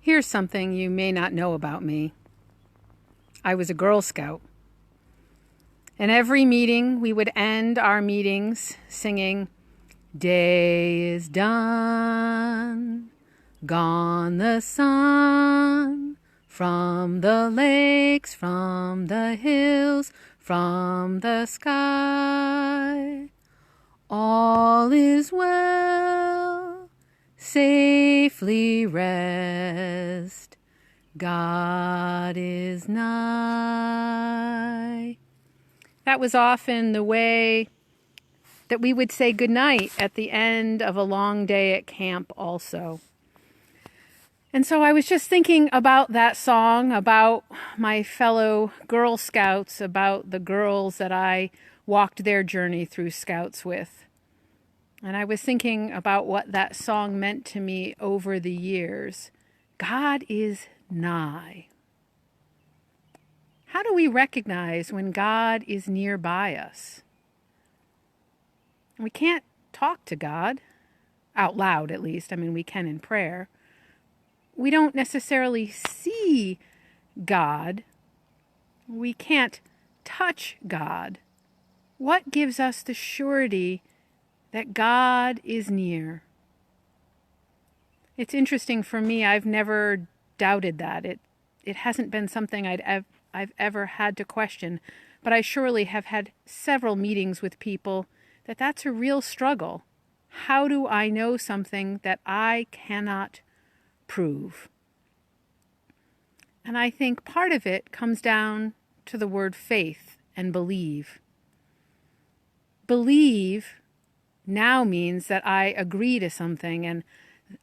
Here's something you may not know about me. I was a Girl Scout. In every meeting, we would end our meetings singing, "Day is done, gone the sun, from the lakes, from the hills, from the sky. All is well, safely rest. God is nigh." That was often the way that we would say goodnight at the end of a long day at camp also. And so I was just thinking about that song, about my fellow Girl Scouts, about the girls that I walked their journey through Scouts with. And I was thinking about what that song meant to me over the years. God is nigh. How do we recognize when God is nearby us? We can't talk to God, out loud at least. I mean, we can in prayer. We don't necessarily see God. We can't touch God. What gives us the surety that God is near? It's interesting for me. I've never doubted that. It hasn't been something I've ever had to question, but I surely have had several meetings with people that's a real struggle. How do I know something that I cannot prove? And I think part of it comes down to the word faith and believe. Believe now means that I agree to something and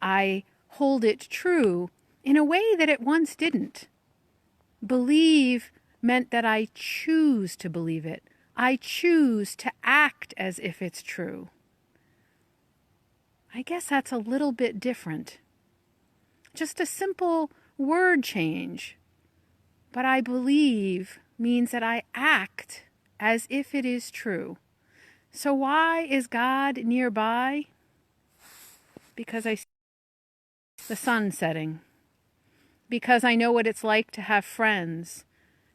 I hold it true in a way that it once didn't. Believe meant that I choose to believe it. I choose to act as if it's true. I guess that's a little bit different. Just a simple word change. But I believe means that I act as if it is true. So why is God nearby? Because I see the sun setting. Because I know what it's like to have friends.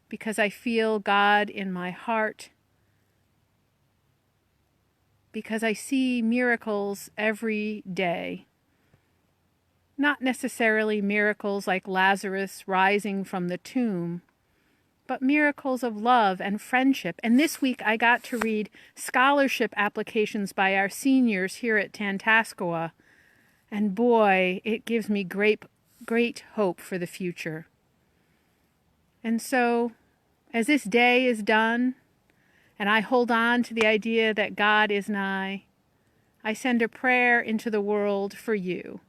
Because I feel God in my heart. Because I see miracles every day. Not necessarily miracles like Lazarus rising from the tomb, but miracles of love and friendship. And this week I got to read scholarship applications by our seniors here at Tantascowa. And boy, it gives me great hope for the future. And so, as this day is done, and I hold on to the idea that God is nigh, I send a prayer into the world for you.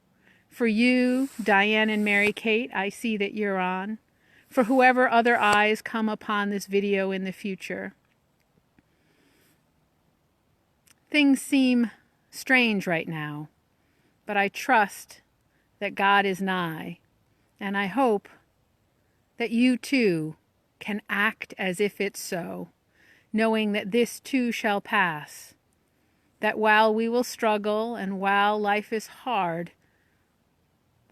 For you, Diane and Mary Kate, I see that you're on. For whoever other eyes come upon this video in the future. Things seem strange right now, but I trust that God is nigh, and I hope that you too can act as if it's so, knowing that this too shall pass, that while we will struggle and while life is hard,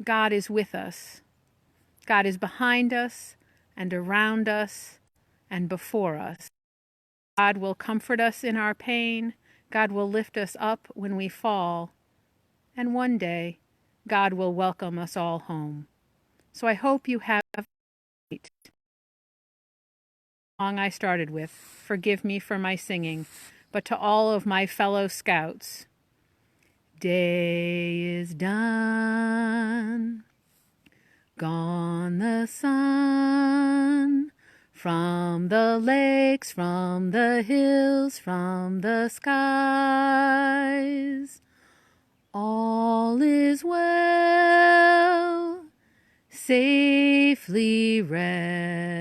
God is with us. God is behind us and around us and before us. God will comfort us in our pain. God will lift us up when we fall. And one day, God will welcome us all home. So I hope you have a great song I started with. Forgive me for my singing, but to all of my fellow scouts, day is done, gone the sun, from the lakes, from the hills, from the skies. All is well, safely rest.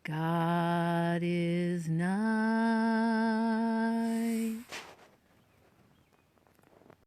God is nigh.